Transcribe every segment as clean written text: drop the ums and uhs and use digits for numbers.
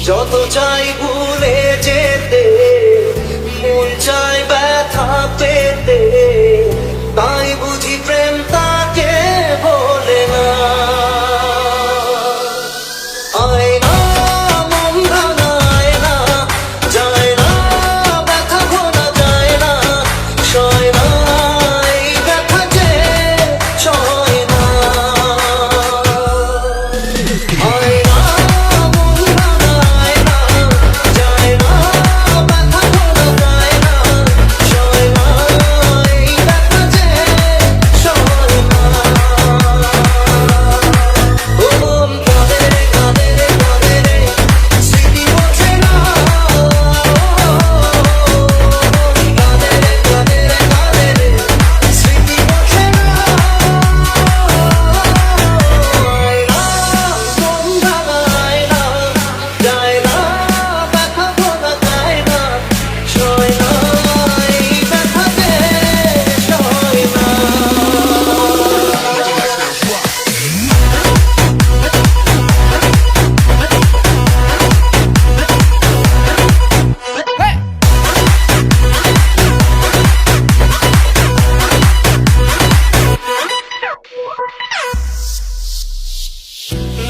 যত চাই ভুলে যেতে, মন চাই ব্যথা পেতে, তাই বুঝি প্রেম তাকে বলে না। আয় না মন ভাঙায় না, যায় না ব্যথা ভোলা যায় না, সয় না এই ব্যথা যে সয় না। আয় না মন ভাঙায় না, যায় না ব্যথা ভোলা যায় না, সয় না এই ব্যথা যে সয় না। ও মন কাঁদে রে কাঁদে রে কাঁদে রে, স্মৃতি মোছে না। কাঁদে রে কাঁদে রে কাঁদে রে, স্মৃতি মোছে না। আয় না মন ভাঙায় না, যায় না ব্যথা ভোলা যায় না, সয় না এই ব্যথা যে সয় না।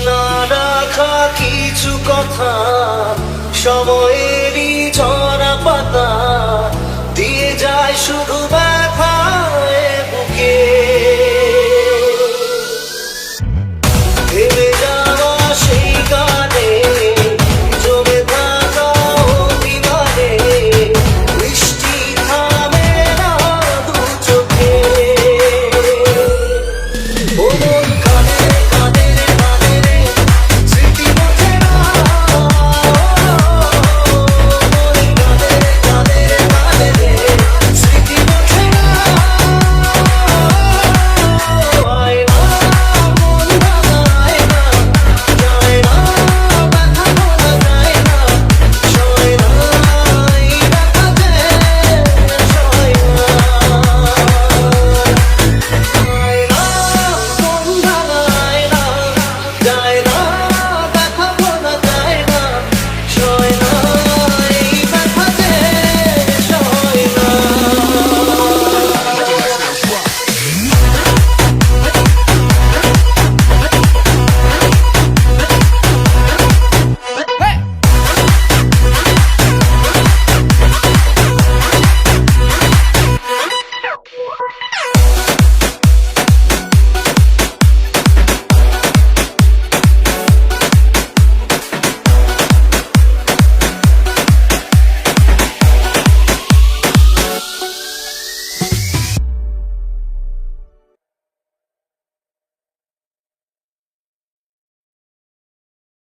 না রাখা কিছু কথা সময়